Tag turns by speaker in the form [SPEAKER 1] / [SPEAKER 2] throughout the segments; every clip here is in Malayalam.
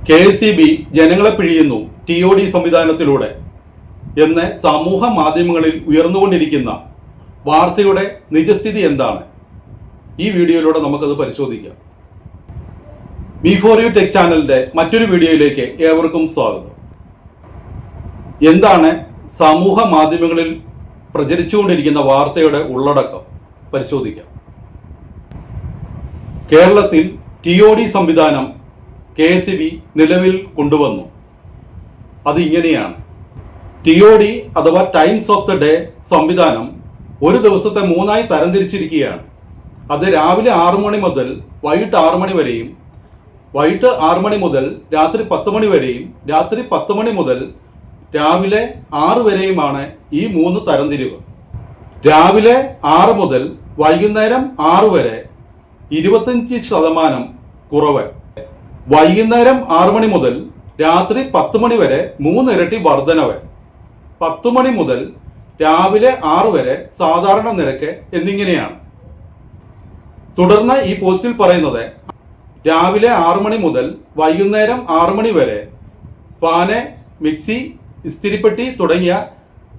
[SPEAKER 1] KSEB ജനങ്ങളെ പിഴിയുന്നു TOD സംവിധാനത്തിലൂടെ എന്ന് സമൂഹ മാധ്യമങ്ങളിൽ ഉയർന്നുകൊണ്ടിരിക്കുന്ന വാർത്തയുടെ നിജസ്ഥിതി എന്താണ്? ഈ വീഡിയോയിലൂടെ നമുക്കത് പരിശോധിക്കാം. Me4U ടെക് ചാനലിന്റെ മറ്റൊരു വീഡിയോയിലേക്ക് ഏവർക്കും സ്വാഗതം. എന്താണ് സമൂഹ മാധ്യമങ്ങളിൽ പ്രചരിച്ചുകൊണ്ടിരിക്കുന്ന വാർത്തയുടെ ഉള്ളടക്കം പരിശോധിക്കാം. കേരളത്തിൽ TOD സംവിധാനം KSEB നിലവിൽ കൊണ്ടുവന്നു. അത് ഇങ്ങനെയാണ്. TOD അഥവാ ടൈംസ് ഓഫ് ദ ഡേ സംവിധാനം ഒരു ദിവസത്തെ 3ആയി തരംതിരിച്ചിരിക്കുകയാണ്. അത് രാവിലെ 6 മണി മുതൽ വൈകിട്ട് 6 മണി വരെയും, വൈകിട്ട് 6 മണി മുതൽ രാത്രി 10 മണി വരെയും, രാത്രി 10 മണി മുതൽ രാവിലെ 6 വരെയുമാണ് ഈ 3 തരംതിരിവ്. രാവിലെ 6 മുതൽ വൈകുന്നേരം 6 വരെ 25% കുറവ്. വൈകുന്നേരം 6 മണി മുതൽ രാത്രി 10 മണി വരെ 3 ഇരട്ടി വർധനവ്. 10 മണി മുതൽ രാവിലെ 6 വരെ സാധാരണ നിരക്ക് എന്നിങ്ങനെയാണ്. തുടർന്ന് ഈ പോസ്റ്റിൽ പറയുന്നത് രാവിലെ 6 മണി മുതൽ വൈകുന്നേരം 6 മണി വരെ ഫാന്, മിക്സി, ഇസ്തിരിപ്പെട്ടി തുടങ്ങിയ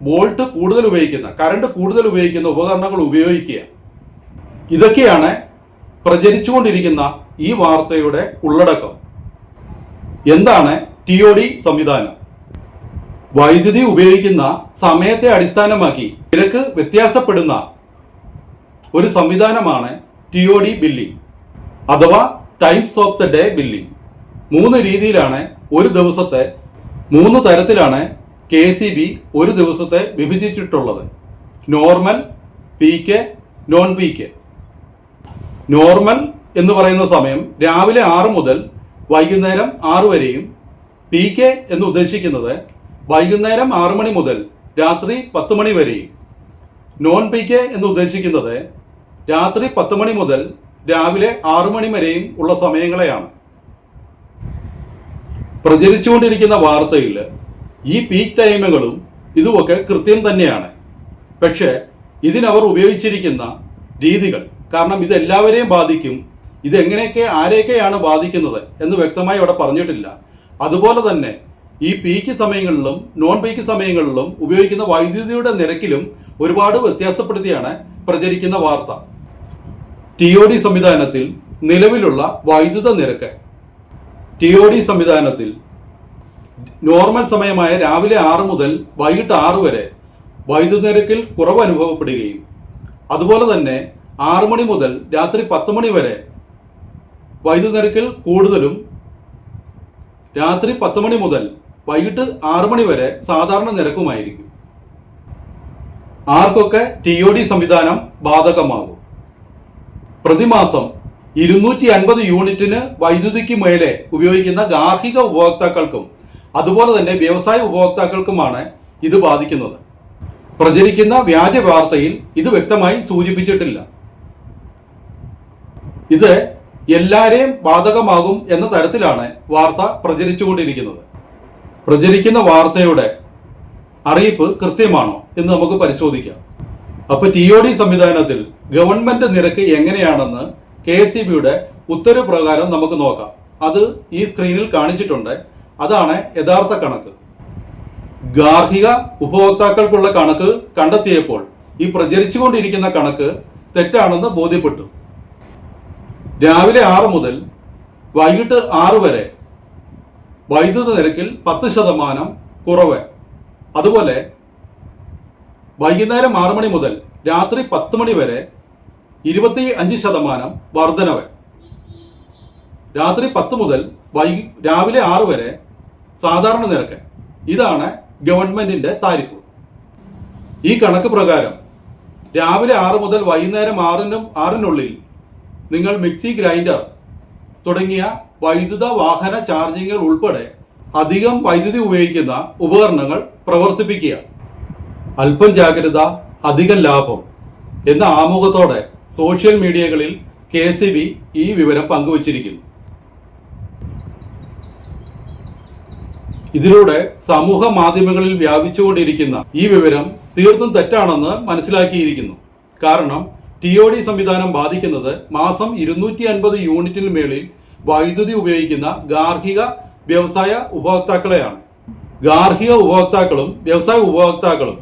[SPEAKER 1] വോൾട്ട് കൂടുതൽ ഉപയോഗിക്കുന്ന, കറണ്ട് കൂടുതൽ ഉപയോഗിക്കുന്ന ഉപകരണങ്ങൾ ഉപയോഗിക്കുക. ഇതൊക്കെയാണ് പ്രചരിച്ചുകൊണ്ടിരിക്കുന്ന ഈ വാർത്തയുടെ ഉള്ളടക്കം. എന്താണ് TOD സംവിധാനം? വൈദ്യുതി ഉപയോഗിക്കുന്ന സമയത്തെ അടിസ്ഥാനമാക്കി നിരക്ക് വ്യത്യാസപ്പെടുന്ന ഒരു സംവിധാനമാണ് TOD ബില്ലിംഗ് അഥവാ times of the day billing. 3 രീതിയിലാണ് ഒരു ദിവസത്തെ, 3 തരത്തിലാണ് KSEB ഒരു ദിവസത്തെ വിഭജിച്ചിട്ടുള്ളത്. Normal, PK, non PK. Normal എന്ന് പറയുന്ന സമയം രാവിലെ 6 മുതൽ വൈകുന്നേരം 6 വരെയും, PK എന്ന് ഉദ്ദേശിക്കുന്നത് വൈകുന്നേരം 6 മണി മുതൽ രാത്രി 10 മണി വരെയും, നോൺ PK എന്ന് ഉദ്ദേശിക്കുന്നത് രാത്രി 10 മണി മുതൽ രാവിലെ 6 മണി വരെയും ഉള്ള സമയങ്ങളെയാണ്. പ്രചരിച്ചുകൊണ്ടിരിക്കുന്ന വാർത്തയിൽ ഈ പീക്ക് ടൈമുകളും ഇതുമൊക്കെ കൃത്യം തന്നെയാണ്. പക്ഷേ ഇതിനവർ ഉപയോഗിച്ചിരിക്കുന്ന രീതികൾ, കാരണം ഇത് എല്ലാവരെയും ബാധിക്കും, ഇതെങ്ങനെയൊക്കെ ആരെയൊക്കെയാണ് ബാധിക്കുന്നത് എന്ന് വ്യക്തമായി അവിടെ പറഞ്ഞിട്ടില്ല. അതുപോലെ തന്നെ ഈ പീക്ക് സമയങ്ങളിലും നോൺ പീക്ക് സമയങ്ങളിലും ഉപയോഗിക്കുന്ന വൈദ്യുതിയുടെ നിരക്കിലും ഒരുപാട് വ്യത്യാസപ്പെടുത്തിയാണ് പ്രചരിക്കുന്ന വാർത്ത. TOD സംവിധാനത്തിൽ നിലവിലുള്ള വൈദ്യുത നിരക്ക്, TOD സംവിധാനത്തിൽ നോർമൽ സമയമായ രാവിലെ 6 മുതൽ വൈകിട്ട് 6 വരെ വൈദ്യുത നിരക്കിൽ കുറവ് അനുഭവപ്പെടുകയും, അതുപോലെ തന്നെ 6 മണി മുതൽ രാത്രി 10 മണി വരെ വൈദ്യുത നിരക്കിൽ കൂടുതലും, രാത്രി 10 മണി മുതൽ വൈകിട്ട് 6 മണി വരെ സാധാരണ നിരക്കുമായിരിക്കും. ആർക്കൊക്കെ TOD സംവിധാനം ബാധകമാകും? പ്രതിമാസം 250 യൂണിറ്റിന് വൈദ്യുതിക്ക് മേലെ ഉപയോഗിക്കുന്ന ഗാർഹിക ഉപഭോക്താക്കൾക്കും അതുപോലെ തന്നെ വ്യവസായ ഉപഭോക്താക്കൾക്കുമാണ് ഇത് ബാധിക്കുന്നത്. പ്രചരിക്കുന്ന വ്യാജ വാർത്തയിൽ ഇത് വ്യക്തമായി സൂചിപ്പിച്ചിട്ടില്ല. ഇത് എല്ലാവരെയും ബാധകമാകും എന്ന തരത്തിലാണ് വാർത്ത പ്രചരിച്ചുകൊണ്ടിരിക്കുന്നത്. പ്രചരിക്കുന്ന വാർത്തയുടെ അറിയിപ്പ് കൃത്യമാണോ എന്ന് നമുക്ക് പരിശോധിക്കാം. അപ്പോൾ TOD സംവിധാനത്തിൽ ഗവൺമെന്റ് നിരക്ക് എങ്ങനെയാണെന്ന് KSEBയുടെ ഉത്തരവ് പ്രകാരം നമുക്ക് നോക്കാം. അത് ഈ സ്ക്രീനിൽ കാണിച്ചിട്ടുണ്ട്. അതാണ് യഥാർത്ഥ കണക്ക്. ഗാർഹിക ഉപഭോക്താക്കൾക്കുള്ള കണക്ക് കണ്ടെത്തിയപ്പോൾ ഈ പ്രചരിച്ചുകൊണ്ടിരിക്കുന്ന കണക്ക് തെറ്റാണെന്ന് ബോധ്യപ്പെട്ടു. രാവിലെ 6 മുതൽ വൈകിട്ട് 6 വരെ വൈദ്യുത നിരക്കിൽ 10% കുറവ്. അതുപോലെ വൈകുന്നേരം 6 മണി മുതൽ രാത്രി 10 മണി വരെ 25% വർധനവ്. രാത്രി 10 മുതൽ രാവിലെ 6 വരെ സാധാരണ നിരക്ക്. ഇതാണ് ഗവൺമെന്റിന്റെ താരിഫ്. ഈ കണക്ക് പ്രകാരം രാവിലെ 6 മുതൽ വൈകുന്നേരം 6-നുള്ളിൽ നിങ്ങൾ മിക്സി, ഗ്രൈൻഡർ തുടങ്ങിയ വൈദ്യുത വാഹന ചാർജിങ്ങുകൾ ഉൾപ്പെടെ അധികം വൈദ്യുതി ഉപയോഗിക്കുന്ന ഉപകരണങ്ങൾ പ്രവർത്തിപ്പിക്കുക. അല്പം ജാഗ്രത, അധികം ലാഭം എന്ന ആമുഖത്തോടെ സോഷ്യൽ മീഡിയകളിൽ KSEB ഈ വിവരം പങ്കുവച്ചിരിക്കുന്നു. ഇതിലൂടെ സമൂഹ മാധ്യമങ്ങളിൽ വ്യാപിച്ചുകൊണ്ടിരിക്കുന്ന ഈ വിവരം തീർത്തും തെറ്റാണെന്ന് മനസ്സിലാക്കിയിരിക്കുന്നു. കാരണം TOD സംവിധാനം ബാധിക്കുന്നത് മാസം 250 യൂണിറ്റിന് മേളിൽ വൈദ്യുതി ഉപയോഗിക്കുന്ന ഗാർഹിക വ്യവസായ ഉപഭോക്താക്കളെയാണ്. ഗാർഹിക ഉപഭോക്താക്കളും വ്യവസായ ഉപഭോക്താക്കളും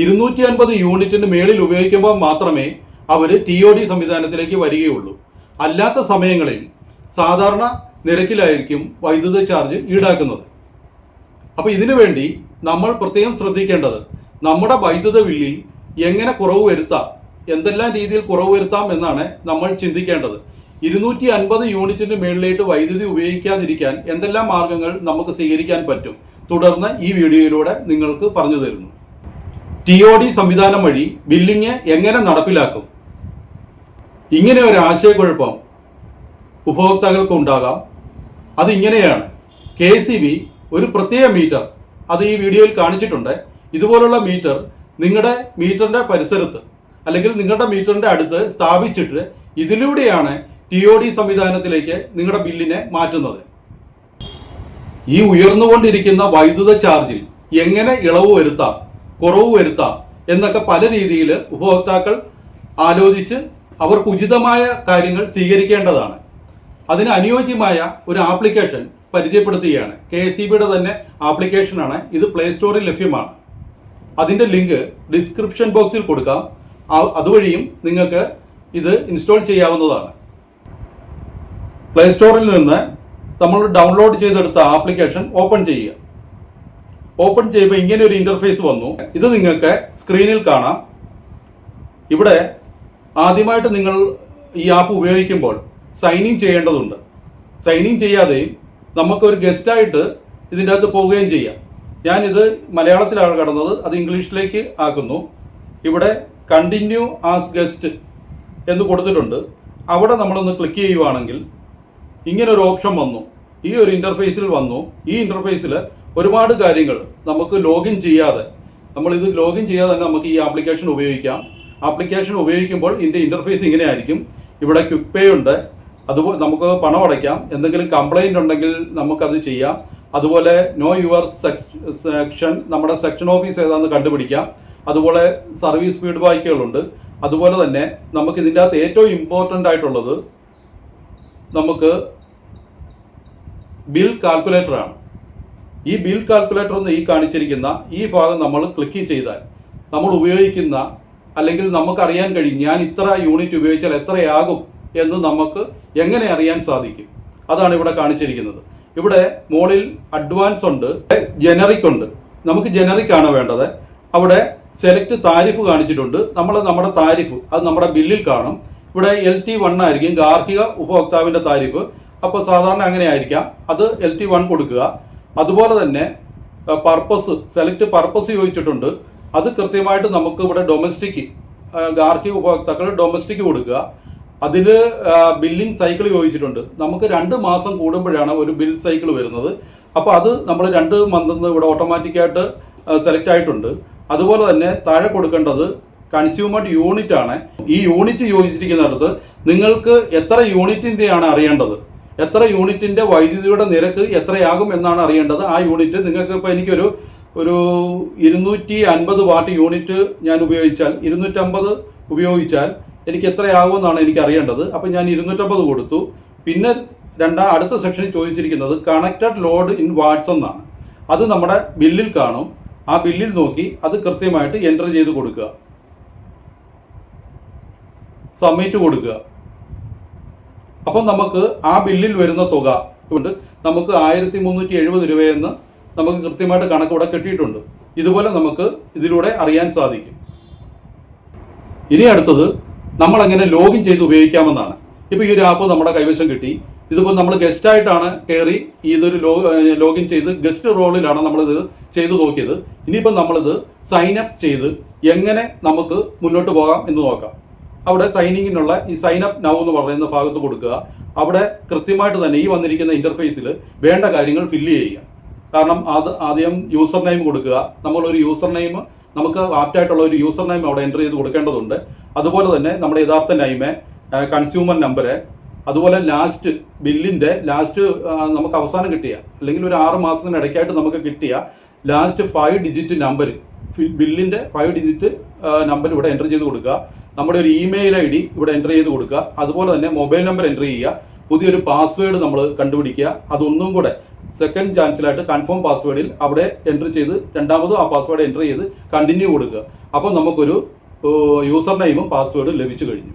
[SPEAKER 1] 250 യൂണിറ്റിന് മേളിൽ ഉപയോഗിക്കുമ്പോൾ മാത്രമേ അവർ TOD സംവിധാനത്തിലേക്ക് വരികയുള്ളൂ. അല്ലാത്ത സമയങ്ങളിൽ സാധാരണ നിരക്കിലായിരിക്കും വൈദ്യുത ചാർജ് ഈടാക്കുന്നത്. അപ്പോൾ ഇതിനു വേണ്ടി നമ്മൾ പ്രത്യേകം ശ്രദ്ധിക്കേണ്ടത് നമ്മുടെ വൈദ്യുത ബില്ലിൽ എങ്ങനെ കുറവ് വരുത്താം, എന്തെല്ലാം രീതിയിൽ കുറവ് വരുത്താം എന്നാണ് നമ്മൾ ചിന്തിക്കേണ്ടത്. 250 യൂണിറ്റിന് മേളിലേക്ക് വൈദ്യുതി ഉപയോഗിക്കാതിരിക്കാൻ എന്തെല്ലാം മാർഗങ്ങൾ നമുക്ക് സ്വീകരിക്കാൻ പറ്റും, തുടർന്ന് ഈ വീഡിയോയിലൂടെ നിങ്ങൾക്ക് പറഞ്ഞു തരുന്നു. TOD സംവിധാനം വഴി ബില്ലിങ് എങ്ങനെ നടപ്പിലാക്കും? ഇങ്ങനെ ഒരു ആശയക്കുഴപ്പം ഉപഭോക്താക്കൾക്ക് ഉണ്ടാകാം. അതിങ്ങനെയാണ്. KEB ഒരു പ്രത്യേക മീറ്റർ, അത് ഈ വീഡിയോയിൽ കാണിച്ചിട്ടുണ്ട്. ഇതുപോലുള്ള മീറ്റർ നിങ്ങളുടെ മീറ്ററിൻ്റെ പരിസരത്ത് അല്ലെങ്കിൽ നിങ്ങളുടെ മീറ്ററിൻ്റെ അടുത്ത് സ്ഥാപിച്ചിട്ട് ഇതിലൂടെയാണ് TOD സംവിധാനത്തിലേക്ക് നിങ്ങളുടെ ബില്ലിനെ മാറ്റുന്നത്. ഈ ഉയർന്നുകൊണ്ടിരിക്കുന്ന വൈദ്യുത ചാർജിൽ എങ്ങനെ ഇളവ് വരുത്താം, കുറവ് വരുത്താം എന്നൊക്കെ പല രീതിയിൽ ഉപഭോക്താക്കൾ ആലോചിച്ച് അവർക്ക് ഉചിതമായ കാര്യങ്ങൾ സ്വീകരിക്കേണ്ടതാണ്. അതിന് അനുയോജ്യമായ ഒരു ആപ്ലിക്കേഷൻ പരിചയപ്പെടുത്തുകയാണ്. KEBയുടെ തന്നെ ആപ്ലിക്കേഷനാണ് ഇത്. പ്ലേ സ്റ്റോറിൽ ലഭ്യമാണ്. അതിൻ്റെ ലിങ്ക് ഡിസ്ക്രിപ്ഷൻ ബോക്സിൽ കൊടുക്കാം. അതുവഴിയും നിങ്ങൾക്ക് ഇത് ഇൻസ്റ്റാൾ ചെയ്യാവുന്നതാണ്. പ്ലേ സ്റ്റോറിൽ നിന്ന് നമ്മൾ ഡൗൺലോഡ് ചെയ്തെടുത്ത ആപ്ലിക്കേഷൻ ഓപ്പൺ ചെയ്യുക. ഓപ്പൺ ചെയ്യുമ്പോൾ ഇങ്ങനെ ഒരു ഇൻ്റർഫേസ് വന്നു. ഇത് നിങ്ങൾക്ക് സ്ക്രീനിൽ കാണാം. ഇവിടെ ആദ്യമായിട്ട് നിങ്ങൾ ഈ ആപ്പ് ഉപയോഗിക്കുമ്പോൾ സൈൻ ഇൻ ചെയ്യേണ്ടതുണ്ട്. സൈൻ ഇൻ ചെയ്യാതെയും നമുക്കൊരു ഗസ്റ്റായിട്ട് ഇതിൻ്റെ അകത്ത് പോവുകയും ചെയ്യാം. ഞാനിത് മലയാളത്തിലാണ് കടന്നത്, അത് ഇംഗ്ലീഷിലേക്ക് ആക്കുന്നു. ഇവിടെ കണ്ടിന്യൂ ആസ് ഗസ്റ്റ് എന്ന് കൊടുത്തിട്ടുണ്ട്. അവിടെ നമ്മളൊന്ന് ക്ലിക്ക് ചെയ്യുവാണെങ്കിൽ ഇങ്ങനൊരു ഓപ്ഷൻ വന്നു. ഈ ഒരു ഇൻ്റർഫേസിൽ വന്നു. ഈ ഇൻ്റർഫേസിൽ ഒരുപാട് കാര്യങ്ങൾ നമുക്ക് ലോഗിൻ ചെയ്യാതെ, നമ്മളിത് ലോഗിൻ ചെയ്യാതെ തന്നെ നമുക്ക് ഈ ആപ്ലിക്കേഷൻ ഉപയോഗിക്കാം. ആപ്ലിക്കേഷൻ ഉപയോഗിക്കുമ്പോൾ ഇതിൻ്റെ ഇൻ്റർഫേസ് ഇങ്ങനെ ആയിരിക്കും. ഇവിടെ ക്വിക്ക് പേ ഉണ്ട്, അതുപോലെ നമുക്ക് പണം അടയ്ക്കാം. എന്തെങ്കിലും കംപ്ലൈൻറ്റ് ഉണ്ടെങ്കിൽ നമുക്കത് ചെയ്യാം. അതുപോലെ നോ യുവർ സെക്ഷൻ, നമ്മുടെ സെക്ഷൻ ഓഫീസ് ഏതാണെന്ന് കണ്ടുപിടിക്കാം. അതുപോലെ സർവീസ് ഫീഡ്ബാക്കുകളുണ്ട്. അതുപോലെ തന്നെ നമുക്ക് ഇതിൻ്റെ അകത്ത് ഏറ്റവും ഇമ്പോർട്ടൻ്റ് ആയിട്ടുള്ളത് നമുക്ക് ബിൽ കാൽക്കുലേറ്ററാണ്. ഈ ബിൽ കാൽക്കുലേറ്റർ എന്ന് ഈ കാണിച്ചിരിക്കുന്ന ഈ ഭാഗം നമ്മൾ ക്ലിക്ക് ചെയ്താൽ നമ്മൾ ഉപയോഗിക്കുന്ന അല്ലെങ്കിൽ നമുക്കറിയാൻ കഴിയും ഞാൻ ഇത്ര യൂണിറ്റ് ഉപയോഗിച്ചാൽ എത്രയാകും എന്ന് നമുക്ക് എങ്ങനെ അറിയാൻ സാധിക്കും. അതാണ് ഇവിടെ കാണിച്ചിരിക്കുന്നത്. ഇവിടെ മുകളിൽ അഡ്വാൻസ് ഉണ്ട്, ജനറിക് ഉണ്ട്. നമുക്ക് ജനറിക് ആണ് വേണ്ടത്. അവിടെ സെലക്ട് താരിഫ് കാണിച്ചിട്ടുണ്ട്. നമ്മുടെ താരിഫ് അത് നമ്മുടെ ബില്ലിൽ കാണും. ഇവിടെ LT1 ആയിരിക്കും, ഗാർഹിക ഉപഭോക്താവിൻ്റെ താരിഫ്. അപ്പോൾ സാധാരണ അങ്ങനെ ആയിരിക്കാം, അത് LT1 കൊടുക്കുക. അതുപോലെ തന്നെ പർപ്പസ്, സെലക്ട് പർപ്പസ് ചോദിച്ചിട്ടുണ്ട്. അത് കൃത്യമായിട്ട് നമുക്ക് ഇവിടെ ഡൊമസ്റ്റിക്, ഗാർഹിക ഉപഭോക്താക്കൾ ഡൊമസ്റ്റിക് കൊടുക്കുക. അതിൽ ബില്ലിംഗ് സൈക്കിൾ ചോദിച്ചിട്ടുണ്ട്. നമുക്ക് 2 മാസം കൂടുമ്പോഴാണ് ഒരു ബിൽ സൈക്കിൾ വരുന്നത്. അപ്പോൾ അത് നമ്മൾ 2 മന്തെന്ന് ഇവിടെ ഓട്ടോമാറ്റിക്കായിട്ട് സെലക്ട് ആയിട്ടുണ്ട്. അതുപോലെ തന്നെ താഴെ കൊടുക്കേണ്ടത് കൺസ്യൂമർ യൂണിറ്റ് ആണ്. ഈ യൂണിറ്റ് ചോദിച്ചിരിക്കുന്നിടത്ത് നിങ്ങൾക്ക് എത്ര യൂണിറ്റിൻ്റെയാണ് അറിയേണ്ടത്, എത്ര യൂണിറ്റിൻ്റെ വൈദ്യുതിയുടെ നിരക്ക് എത്രയാകും എന്നാണ് അറിയേണ്ടത്. ആ യൂണിറ്റ് നിങ്ങൾക്ക് ഇപ്പോൾ എനിക്കൊരു 250 വാട്ട് യൂണിറ്റ് ഞാൻ ഉപയോഗിച്ചാൽ, 250 ഉപയോഗിച്ചാൽ എനിക്ക് എത്രയാകുമെന്നാണ് എനിക്ക് അറിയേണ്ടത്. അപ്പോൾ ഞാൻ 250 കൊടുത്തു. പിന്നെ അടുത്ത സെക്ഷനിൽ ചോദിച്ചിരിക്കുന്നത് കണക്റ്റഡ് ലോഡ് ഇൻ വാട്ട്സ് എന്നാണ്. അത് നമ്മുടെ ബില്ലിൽ കാണും. ആ ബില്ലിൽ നോക്കി അത് കൃത്യമായിട്ട് എൻ്റർ ചെയ്ത് കൊടുക്കുക, സബ്മിറ്റ് കൊടുക്കുക. അപ്പം നമുക്ക് ആ ബില്ലിൽ വരുന്ന തുക കൊണ്ട് നമുക്ക് 1370 രൂപയെന്ന് നമുക്ക് കൃത്യമായിട്ട് കണക്ക് ഇവിടെ കിട്ടിയിട്ടുണ്ട്. ഇതുപോലെ നമുക്ക് ഇതിലൂടെ അറിയാൻ സാധിക്കും. ഇനി അടുത്തത് നമ്മളെങ്ങനെ ലോഗിൻ ചെയ്ത് ഉപയോഗിക്കാമെന്നാണ്. ഇപ്പോൾ ഈ ഒരു ആപ്പ് നമ്മുടെ കൈവശം കിട്ടി. ഇതിപ്പോൾ നമ്മൾ ഗസ്റ്റായിട്ടാണ് കയറി ഇതൊരു ലോഗിൻ ചെയ്ത് ഗസ്റ്റ് റോളിലാണ് നമ്മളിത് ചെയ്ത് നോക്കിയത്. ഇനിയിപ്പോൾ നമ്മളിത് സൈൻ അപ്പ് ചെയ്ത് എങ്ങനെ നമുക്ക് മുന്നോട്ട് പോകാം എന്ന് നോക്കാം. അവിടെ സൈനിങ്ങിനുള്ള ഈ സൈൻ അപ്പ് നൗ എന്ന് പറയുന്ന ഭാഗത്ത് കൊടുക്കുക. അവിടെ കൃത്യമായിട്ട് തന്നെ ഈ വന്നിരിക്കുന്ന ഇൻ്റർഫേസിൽ വേണ്ട കാര്യങ്ങൾ ഫില്ല് ചെയ്യുക. കാരണം ആദ്യം യൂസർ നെയിം കൊടുക്കുക. നമ്മളൊരു യൂസർ നെയിം, നമുക്ക് ആപ്റ്റായിട്ടുള്ള ഒരു യൂസർ നെയിം അവിടെ എൻ്റർ ചെയ്ത് കൊടുക്കേണ്ടതുണ്ട്. അതുപോലെ തന്നെ നമ്മുടെ യഥാർത്ഥ നെയിമ്, കൺസ്യൂമർ നമ്പർ, അതുപോലെ ലാസ്റ്റ് ബില്ലിൻ്റെ ലാസ്റ്റ് നമുക്ക് അവസാനം കിട്ടിയ അല്ലെങ്കിൽ ഒരു 6 മാസത്തിനിടയ്ക്കായിട്ട് നമുക്ക് കിട്ടിയ ലാസ്റ്റ് 5 ഡിജിറ്റ് നമ്പർ, ബില്ലിൻ്റെ 5 ഡിജിറ്റ് നമ്പർ ഇവിടെ എൻ്റർ ചെയ്ത് കൊടുക്കുക. നമ്മുടെ ഒരു ഇമെയിൽ ID ഇവിടെ എൻ്റർ ചെയ്ത് കൊടുക്കുക. അതുപോലെ തന്നെ മൊബൈൽ നമ്പർ എൻ്റർ ചെയ്യുക. പുതിയൊരു പാസ്വേഡ് നമ്മൾ കണ്ടുപിടിക്കുക. അതൊന്നും കൂടെ സെക്കൻഡ് ചാൻസിലായിട്ട് കൺഫേം പാസ്വേഡിൽ അവിടെ എൻട്രി ചെയ്ത് രണ്ടാമതും ആ പാസ്വേഡ് എൻട്രി ചെയ്ത് കണ്ടിന്യൂ കൊടുക്കുക. അപ്പോൾ നമുക്കൊരു യൂസർ നെയിമും പാസ്വേഡും ലഭിച്ചു കഴിഞ്ഞു.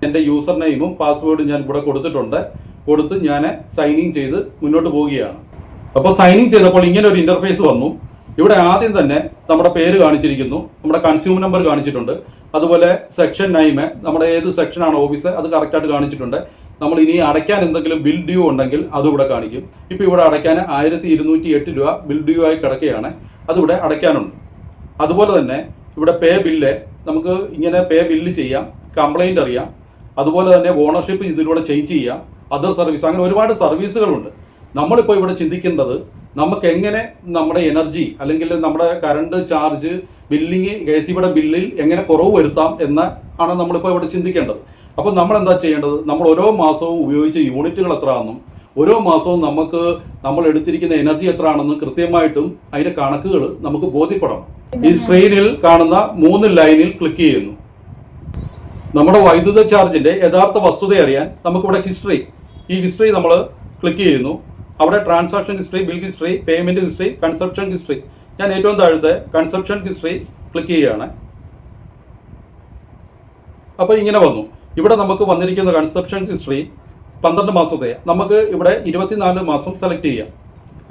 [SPEAKER 1] എൻ്റെ യൂസർ നെയിമും പാസ്വേഡും ഞാൻ ഇവിടെ കൊടുത്ത് ഞാൻ സൈനിങ് ചെയ്ത് മുന്നോട്ട് പോവുകയാണ്. അപ്പോൾ സൈനിങ് ചെയ്തപ്പോൾ ഇങ്ങനെ ഒരു ഇൻ്റർഫേസ് വന്നു. ഇവിടെ ആദ്യം തന്നെ നമ്മുടെ പേര് കാണിച്ചിരിക്കുന്നു, നമ്മുടെ കൺസ്യൂമർ നമ്പർ കാണിച്ചിട്ടുണ്ട്, അതുപോലെ സെക്ഷൻ നെയിം, നമ്മുടെ ഏത് സെക്ഷനാണ് ഓഫീസ് അത് കറക്റ്റായിട്ട് കാണിച്ചിട്ടുണ്ട്. നമ്മൾ ഇനി അടയ്ക്കാൻ എന്തെങ്കിലും ബിൽ ഡ്യൂ ഉണ്ടെങ്കിൽ അതും ഇവിടെ കാണിക്കും. ഇപ്പോൾ ഇവിടെ അടയ്ക്കാൻ 1208 രൂപ ബിൽ ഡ്യൂ ആയി കിടക്കുകയാണ്, അതിവിടെ അടയ്ക്കാനുണ്ട്. അതുപോലെ തന്നെ ഇവിടെ പേ ബില്ല്, നമുക്ക് ഇങ്ങനെ പേ ബില്ല് ചെയ്യാം, കംപ്ലൈൻറ്റ് അറിയാം, അതുപോലെ തന്നെ ഓണർഷിപ്പ് ഇതിലൂടെ ചേഞ്ച് ചെയ്യാം, അതർ സർവീസ്, അങ്ങനെ ഒരുപാട് സർവീസുകളുണ്ട്. നമ്മളിപ്പോൾ ഇവിടെ ചിന്തിക്കേണ്ടത് നമുക്ക് എങ്ങനെ നമ്മുടെ എനർജി അല്ലെങ്കിൽ നമ്മുടെ കറണ്ട് ചാർജ് ബില്ലിങ് KCBയുടെ ബില്ലിൽ എങ്ങനെ കുറവ് വരുത്താം എന്ന് ആണ് നമ്മളിപ്പോൾ ഇവിടെ ചിന്തിക്കേണ്ടത്. അപ്പോൾ നമ്മൾ എന്താ ചെയ്യേണ്ടത്, നമ്മൾ ഓരോ മാസവും ഉപയോഗിച്ച യൂണിറ്റുകൾ എത്രയാണെന്നും ഓരോ മാസവും നമ്മൾ എടുത്തിരിക്കുന്ന എനർജി എത്രയാണെന്നും കൃത്യമായിട്ടും അതിൻ്റെ കണക്കുകൾ നമുക്ക് ബോധ്യപ്പെടണം. ഈ സ്ക്രീനിൽ കാണുന്ന 3 ലൈനിൽ ക്ലിക്ക് ചെയ്യുന്നു. നമ്മുടെ വൈദ്യുത ചാർജിൻ്റെ യഥാർത്ഥ വസ്തുത അറിയാൻ നമുക്കിവിടെ ഈ ഹിസ്റ്ററി നമ്മൾ ക്ലിക്ക് ചെയ്യുന്നു. അവിടെ transaction history, bill history, payment history, consumption history. ഞാൻ ഏറ്റവും താഴത്തെ കൺസപ്ഷൻ ഹിസ്റ്ററി ക്ലിക്ക് ചെയ്യുകയാണ്. അപ്പോൾ ഇങ്ങനെ വന്നു. ഇവിടെ നമുക്ക് വന്നിരിക്കുന്ന കൺസപ്ഷൻ ഹിസ്റ്ററി 12 മാസത്തെ, നമുക്ക് ഇവിടെ 24 മാസം സെലക്ട് ചെയ്യാം.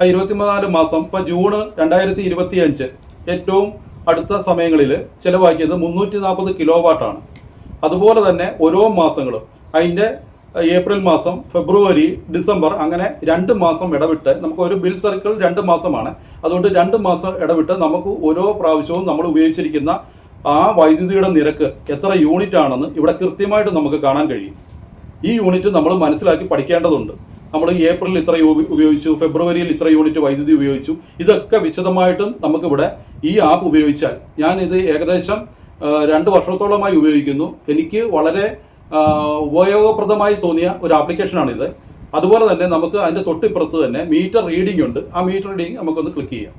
[SPEAKER 1] ആ 24 മാസം ഇപ്പോൾ ജൂണ് 2025 ഏറ്റവും അടുത്ത സമയങ്ങളിൽ ചിലവാക്കിയത് 340 കിലോ വാട്ടാണ്. അതുപോലെ തന്നെ ഓരോ മാസങ്ങളും അതിൻ്റെ ഏപ്രിൽ മാസം, ഫെബ്രുവരി, ഡിസംബർ, അങ്ങനെ 2 മാസം ഇടവിട്ട് നമുക്ക് ഒരു ബിൽ സർക്കിൾ 2 മാസമാണ്. അതുകൊണ്ട് 2 മാസം ഇടവിട്ട് നമുക്ക് ഓരോ പ്രാവശ്യവും നമ്മൾ ഉപയോഗിച്ചിരിക്കുന്ന ആ വൈദ്യുതിയുടെ നിരക്ക് എത്ര യൂണിറ്റ് ആണെന്ന് ഇവിടെ കൃത്യമായിട്ട് നമുക്ക് കാണാൻ കഴിയും. ഈ യൂണിറ്റ് നമ്മൾ മനസ്സിലാക്കി പഠിക്കേണ്ടതുണ്ട്. നമ്മൾ ഏപ്രിലിൽ ഇത്ര ഉപയോഗിച്ചു, ഫെബ്രുവരിയിൽ ഇത്ര യൂണിറ്റ് വൈദ്യുതി ഉപയോഗിച്ചു, ഇതൊക്കെ വിശദമായിട്ടും നമുക്കിവിടെ ഈ ആപ്പ് ഉപയോഗിച്ചാൽ, ഞാനിത് ഏകദേശം 2 വർഷത്തോളമായി ഉപയോഗിക്കുന്നു. എനിക്ക് വളരെ ഉപയോഗപ്രദമായി തോന്നിയ ഒരു ആപ്ലിക്കേഷനാണിത്. അതുപോലെ തന്നെ നമുക്ക് അതിൻ്റെ തൊട്ടിപ്പുറത്ത് തന്നെ മീറ്റർ റീഡിംഗ് ഉണ്ട്. ആ മീറ്റർ റീഡിംഗ് നമുക്കൊന്ന് ക്ലിക്ക് ചെയ്യാം.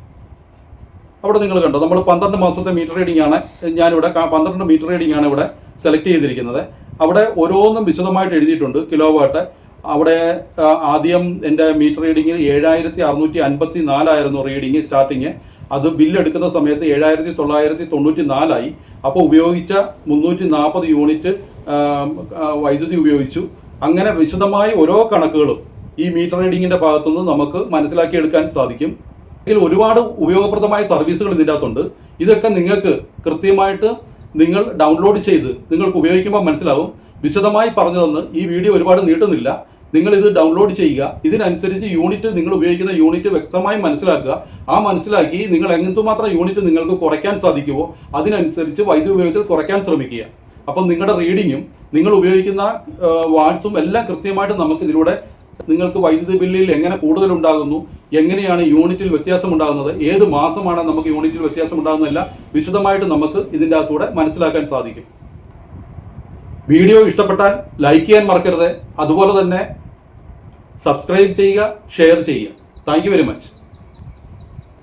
[SPEAKER 1] അവിടെ നിങ്ങൾ കണ്ടോ, നമ്മൾ 12 മാസത്തെ മീറ്റർ റീഡിംഗ് ആണ്. ഞാനിവിടെ 12 മീറ്റർ റീഡിംഗ് ആണ് ഇവിടെ സെലക്ട് ചെയ്തിരിക്കുന്നത്. അവിടെ ഓരോന്നും വിശദമായിട്ട് എഴുതിയിട്ടുണ്ട്. കിലോ വാട്ട് അവിടെ ആദ്യം എൻ്റെ മീറ്റർ റീഡിംഗ് 7654 ആയിരുന്നു റീഡിംഗ് സ്റ്റാർട്ടിങ്. അത് ബില്ലെടുക്കുന്ന സമയത്ത് 7994 ആയി. അപ്പോൾ ഉപയോഗിച്ച 340 യൂണിറ്റ് വൈദ്യുതി ഉപയോഗിച്ചു. അങ്ങനെ വിശദമായി ഓരോ കണക്കുകളും ഈ മീറ്റർ റീഡിങ്ങിൻ്റെ ഭാഗത്തുനിന്ന് നമുക്ക് മനസ്സിലാക്കിയെടുക്കാൻ സാധിക്കും. ഇതിൽ ഒരുപാട് ഉപയോഗപ്രദമായ സർവീസുകൾ ഇതിൻ്റെ അകത്തുണ്ട്. ഇതൊക്കെ നിങ്ങൾക്ക് കൃത്യമായിട്ട് നിങ്ങൾ ഡൗൺലോഡ് ചെയ്ത് നിങ്ങൾക്ക് ഉപയോഗിക്കുമ്പോൾ മനസ്സിലാവും. വിശദമായി പറഞ്ഞു തന്ന് ഈ വീഡിയോ ഒരുപാട് നീട്ടുന്നില്ല. നിങ്ങൾ ഇത് ഡൗൺലോഡ് ചെയ്യുക. ഇതിനനുസരിച്ച് നിങ്ങൾ ഉപയോഗിക്കുന്ന യൂണിറ്റ് വ്യക്തമായി മനസ്സിലാക്കുക. ആ മനസ്സിലാക്കി നിങ്ങൾ എന്തുമാത്രം യൂണിറ്റ് നിങ്ങൾക്ക് കുറയ്ക്കാൻ സാധിക്കുമോ അതിനനുസരിച്ച് വൈദ്യുതി ഉപയോഗത്തിൽ കുറയ്ക്കാൻ ശ്രമിക്കുക. അപ്പം നിങ്ങളുടെ റീഡിങ്ങും നിങ്ങൾ ഉപയോഗിക്കുന്ന വാട്ട്സും എല്ലാം കൃത്യമായിട്ട് നമുക്ക് ഇതിലൂടെ നിങ്ങൾക്ക് വൈദ്യുതി ബില്ലിൽ എങ്ങനെ കൂടുതലുണ്ടാകുന്നു, എങ്ങനെയാണ് യൂണിറ്റിൽ വ്യത്യാസം ഉണ്ടാകുന്നത്, ഏത് മാസമാണ് നമുക്ക് യൂണിറ്റിൽ വ്യത്യാസം ഉണ്ടാകുന്നതെല്ലാം വിശദമായിട്ട് നമുക്ക് ഇതിൻ്റെ അകത്തൂടെ മനസ്സിലാക്കാൻ സാധിക്കും. വീഡിയോ ഇഷ്ടപ്പെട്ടാൽ ലൈക്ക് ചെയ്യാൻ മറക്കരുത്. അതുപോലെ തന്നെ സബ്സ്ക്രൈബ് ചെയ്യുക, ഷെയർ ചെയ്യുക. Thank you very much.